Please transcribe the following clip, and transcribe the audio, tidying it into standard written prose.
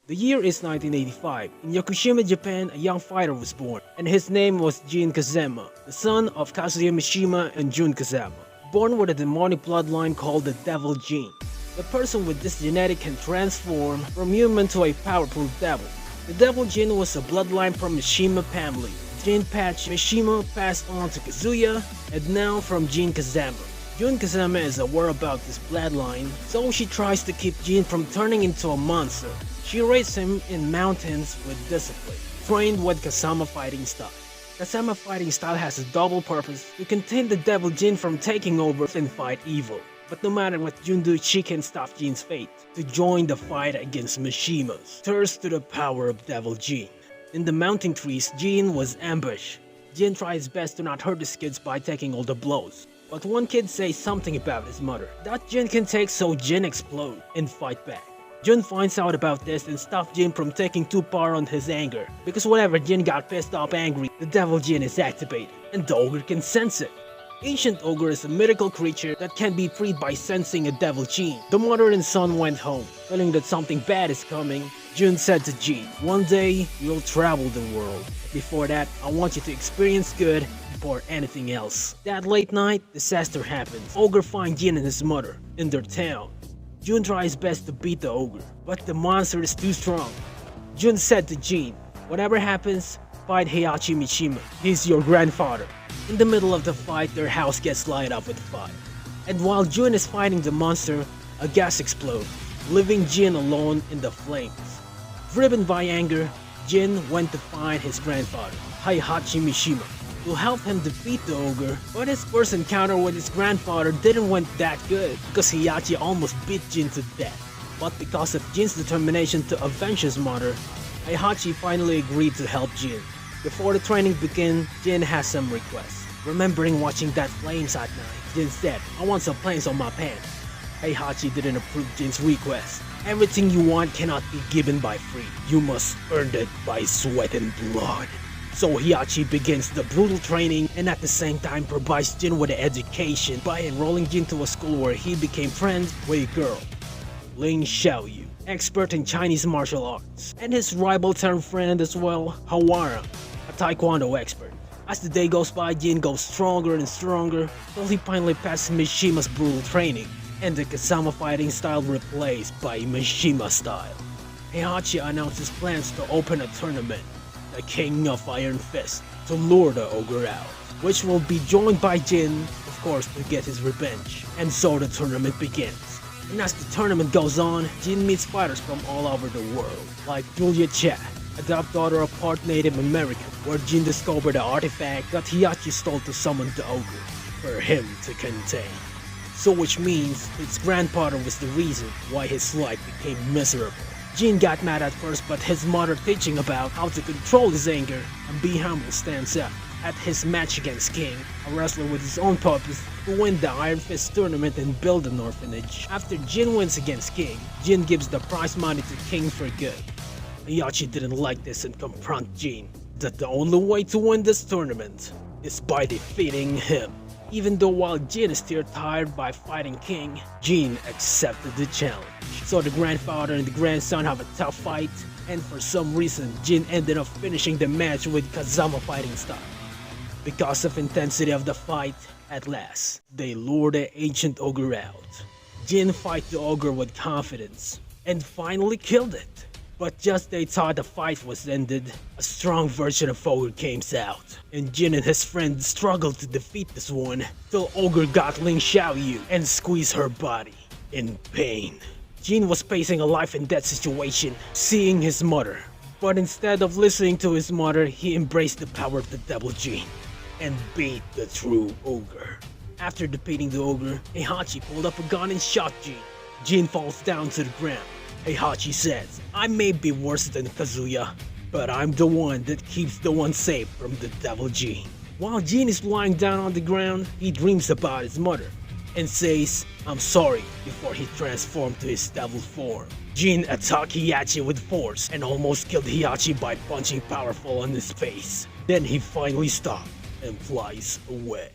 The year is 1985. In Yakushima, Japan, a young fighter was born, and his name was Jin Kazama, the son of Kazuya Mishima and Jun Kazama. Born with a demonic bloodline called the Devil Jin. The person with this genetic can transform from human to a powerful devil. The Devil Jin was a bloodline from Mishima family. Jin Patch Mishima passed on to Kazuya, and now from Jin Kazama. Jun Kazama is aware about this bloodline, so she tries to keep Jin from turning into a monster. She raised him in mountains with discipline, trained with Kazama fighting style. Kazama fighting style has a double purpose to contain the Devil Jin from taking over and fight evil. But no matter what Jun do, she can stop Jin's fate to join the fight against Mishima's thirst to the power of Devil Jin. In the mountain trees, Jin was ambushed. Jin tries his best to not hurt his kids by taking all the blows. But one kid says something about his mother that Jin can take, so Jin explodes and fight back. Jun finds out about this and stops Jin from taking too far on his anger, because whenever Jin got pissed off angry, the Devil Jin is activated, and the ogre can sense it. Ancient Ogre is a mythical creature that can be freed by sensing a Devil Jin. The mother and son went home, feeling that something bad is coming. Jun said to Jin, "One day, you'll travel the world. Before that, I want you to experience good before anything else." That late night, disaster happens. Ogre finds Jin and his mother in their town. Jun tries best to beat the ogre, but the monster is too strong. Jun said to Jin, "Whatever happens, fight Heihachi Mishima. He's your grandfather." In the middle of the fight, their house gets lighted up with fire. And while Jun is fighting the monster, a gas explodes, leaving Jin alone in the flames. Driven by anger, Jin went to find his grandfather, Heihachi Mishima, to help him defeat the ogre, but his first encounter with his grandfather didn't went that good, because Heihachi almost beat Jin to death. But because of Jin's determination to avenge his mother, Heihachi finally agreed to help Jin. Before the training began, Jin has some requests. Remembering watching that flames at night, Jin said, "I want some flames on my pants." Heihachi didn't approve Jin's request. "Everything you want cannot be given by free. You must earn it by sweat and blood." So Heihachi begins the brutal training and at the same time provides Jin with an education by enrolling Jin to a school where he became friends with a girl, Ling Xiaoyu, expert in Chinese martial arts, and his rival turned friend as well, Hawara, a taekwondo expert. As the day goes by, Jin goes stronger and stronger till he finally passes Mishima's brutal training, and the Kazama fighting style replaced by Mishima style. Heihachi announces plans to open a tournament, the King of Iron Fist, to lure the ogre out, which will be joined by Jin, of course, to get his revenge. And so the tournament begins. And as the tournament goes on, Jin meets fighters from all over the world, like Julia Cha, a daughter of part Native American, where Jin discovered the artifact that Heihachi stole to summon the ogre, for him to contain. So which means his grandfather was the reason why his life became miserable. Jin got mad at first, but his mother teaching about how to control his anger and be humble stands out. At his match against King, a wrestler with his own purpose to win the Iron Fist tournament and build an orphanage. After Jin wins against King, Jin gives the prize money to King for good. Heihachi didn't like this and confront Jin that the only way to win this tournament is by defeating him. Even though while Jin is still tired by fighting King, Jin accepted the challenge. So the grandfather and the grandson have a tough fight, and for some reason Jin ended up finishing the match with Kazama fighting style. Because of intensity of the fight, at last, they lure the ancient ogre out. Jin fight the ogre with confidence, and finally killed it. But just they thought the fight was ended, a strong version of Ogre came out, and Jin and his friend struggled to defeat this one, till Ogre got Ling Xiaoyu and squeezed her body, in pain. Jin was facing a life and death situation, seeing his mother. But instead of listening to his mother, he embraced the power of the Devil Jin, and beat the true Ogre. After defeating the Ogre, Heihachi pulled up a gun and shot Jin. Jin falls down to the ground. Heihachi says, "I may be worse than Kazuya, but I'm the one that keeps the one safe from the Devil Jin." While Jin is lying down on the ground, he dreams about his mother and says, "I'm sorry," before he transformed to his devil form. Jin attacked Heihachi with force and almost killed Heihachi by punching powerful on his face. Then he finally stopped and flies away.